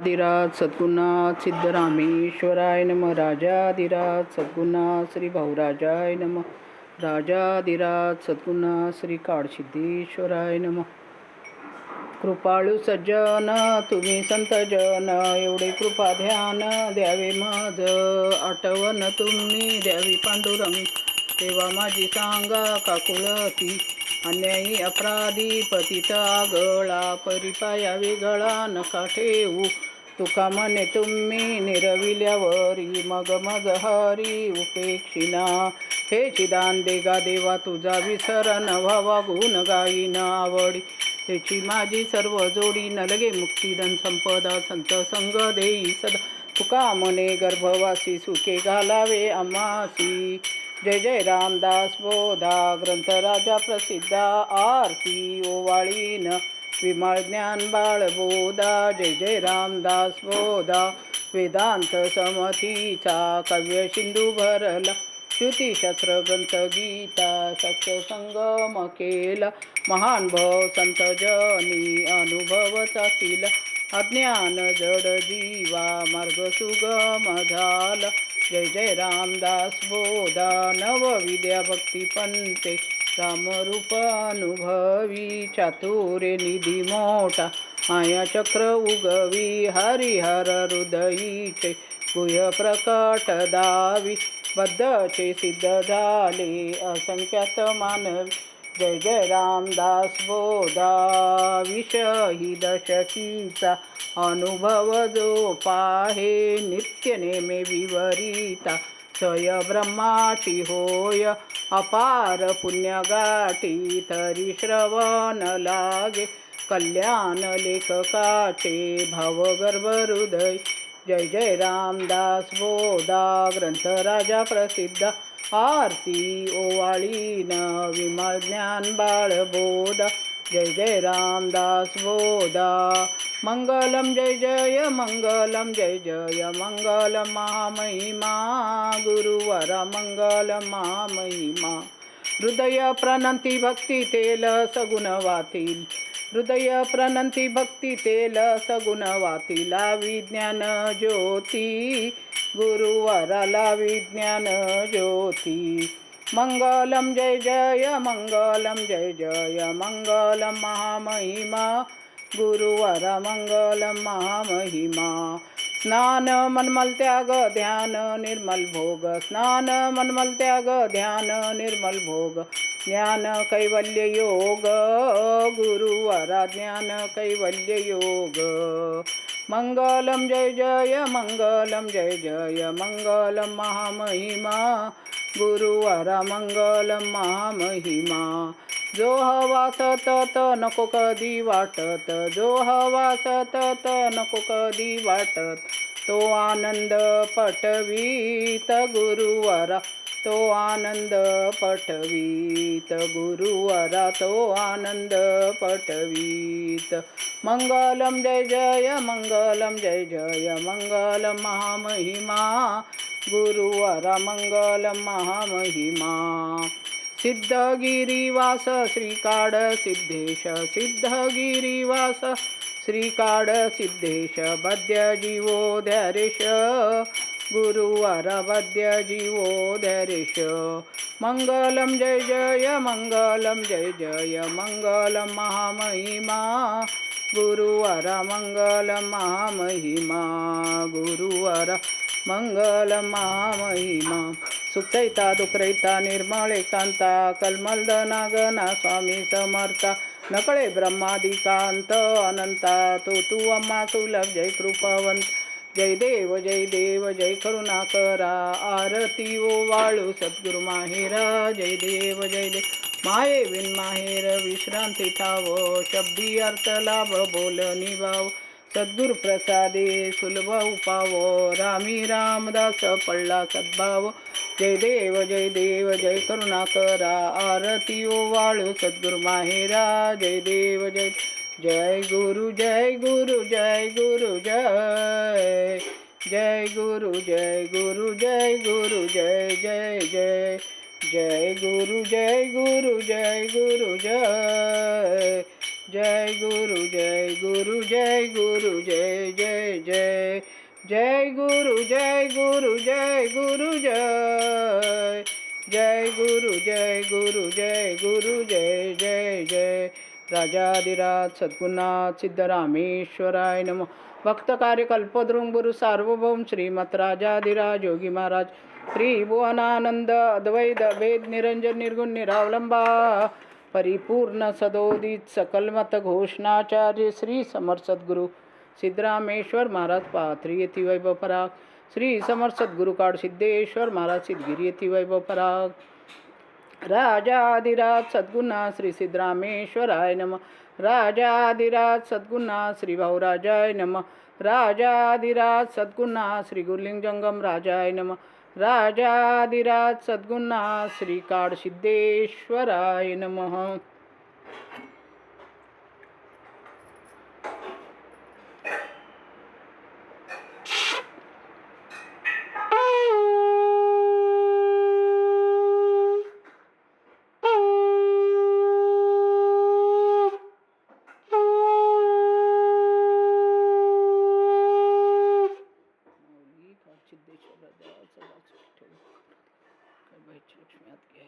राजाधिराज सद्गुणात सिद्धरामेश्वराय नम. राजाधिराज सद्गुणात श्री भाऊराजाय नम. राजाधिराज सद्गुणात श्री काळसिद्धेश्वराय नम. कृपाळू सज्जन तुम्ही संत जन, एवढे कृपा ध्यान द्यावे माझ. आठवण तुम्ही द्यावी पांडुरंग, तेव्हा माझी सांगा काकुळती. अन्यायी अपराधी पतित आगळा, परिपाया वेगळा नका ठेवू. तुका म्हणे तुम्ही निरविल्यावरी, मग मग हरी उपेक्षिना. हे चिदान देगा देवा तुझा विसर न व्हावा, गुण गाईन आवडी त्याची माझी सर्व जोडी. न लगे मुक्ती धन संपदा संत संग देई सदा. तुका म्हणे गर्भवासी सुखे घालावे आम्हासी. जय जय रामदास बोधा ग्रंथ राजा प्रसिद्धा, आरती ओवाळीन विमळ ज्ञान बाळबोधा. जय जय रामदास बोधा वेदांत समतीचा, काव्य सिंधू भरला श्रुतीशास्त्र ग्रंथ गीता. सत्य संगम केला महान भव संत जनी, अनुभव चातील अज्ञान जड जीवा, मार्ग सुगम झाला. जय जय रामदास बोधा नवविद्या भक्ती पंते, रामरूप अनुभवी. चातुर्य निधी मोठा माया चक्र उगवी, हरिहर हृदयीचे गुह्य प्रकट दावी. बद्धचे सिद्ध झाले असंख्यात मानवी. जय जय रामदास बोधा विषही दशकीचा, अनुभव जो पाहे नित्य नेमे विवरिता. स्वय ब्रह्माची होय अपार पुण्य गाठी, तरी श्रवण लागे कल्याण लेखकाचे भावगर्भ हृदय. जय जय रामदास बोधा ग्रंथ राजा प्रसिद्ध, आरती ओवाळीन विमळ ज्ञान बाळबोधा. जय जय रामदास बोधा मंगलम जय जय मंगलम, जय जय मंगलम महामहिमा. गुरुवरा मंगलम महामहिमा. हृदय प्रणंती भक्ती तेल सगुण वातील, हृदय प्रणंती भक्ती तेल सगुण वातीला. विज्ञान ज्योती गुरुवराला विज्ञान ज्योती. मंगलम जय जय मंगलम, जय जय मंगलम महामहिमा. गुरुवरा मंगलम महामहिमा. स्नान मनमल त्याग ध्यान निर्मल भोग, स्नान मनमल त्याग ध्यान निर्मल भोग. ज्ञान कैवल्य योग गुरुवरा ज्ञान कैवल्य योग. मंगलम जय जय मंगलम, जय जय मंगलम महामहिमा. गुरुवरा मंगलम महामहिमा. जो हवा सतत नको कधी वाटत, जो हवा सतत नको कधी वाटत. तो आनंद पटवीत गुरुवरा, तो आनंद पटवीत गुरुवरा, तो आनंद पटवीत. मंगलम जय जय मंगलम, जय जय मंगलम महामहिमा. गुरुवरा मंगलम महामहिमा. सिद्धगिरीवास श्रीकाड सिद्धेश, सिद्धगिरीवास श्रीकाड सिद्धेश. बद्य जीवोद्धारेश गुरुवरा, बद्य जीवोद्धारेश. मंगलम जय जय मंगलम, जय जय मंगलम महामहिमा. गुरुवरा मंगलम महामहिमा. गुरुवरा मंगलम महामहिमा. सुखैता दुखरैता निर्मळ एकांता, कलमलदना गणा स्वामी समर्था. नकळे ब्रह्मादिकांत अनंता, तो तू अम्मा सुलभ जय कृपावंत. जय देव जय देव जय करुणाकरा, आरती ओवाळू सद्गुरु माहेरा. जय देव जय देव माये विन माहेर विश्रांती ठाव, शब्दी अर्थ लाभ बोल निभाव. सद्गुरु प्रसादे सुलभ उपाव, रामी रामदास पडला सद्भाव. जय देव जय करुणाकरा, आरती ओवाळू सद्गुरु माहेरा. जय देव जय जय गुरु जय गुरु जय गुरु जय. जय गुरु जय गुरु जय गुरु जय जय जय. जय गुरु जय गुरु जय गुरु जय. जय गुरु जय गुरु जय गुरु जय जय जय जय जय गुरु जय गुरु जय गुरु जय जय गुरु जय गुरु जय गुरु जय जय जय राजाधिराज सद्गुरुनाथ सिद्धरामेश्वराय नमः भक्त कार्य कल्पद्रुम गुरु सार्वभौम श्रीमत राजाधिराज योगी महाराज त्रिभुवनानंद अद्वैत वेद निरंजन निर्गुण निरावलंबा परिपूर्ण सदोदित सकलमत घोषणाचार्य श्री समर्थ सद्गुरु सिद्धरामेश्वर महाराज पाथरी येती वैभव पराग श्री समर्थ सद्गुरु काळ सिद्धेश्वर महाराज सिद्धगिरी येती वैभव पराग राजाधिराज सद्गुरुनाथ श्री सिद्धरामेश्वराय नमः राजाधिराज सद्गुरुनाथ श्री भाऊराजाय नमः राजाधिराज सद्गुरुनाथ श्री गुरुलिंग जंगम राजाय नमः राजाधिराज सद्गुरुनाथ श्री काळ सिद्धेश्वराय नमः सिद्धेश्वर सदा सुखी ठेवू लक्ष्मी आत घ्या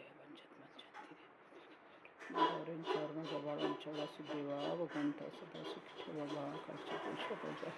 वंशात माझ्या बाळांच्या वासुदेवा भगवंता सदा सुखी ठेवा बाळा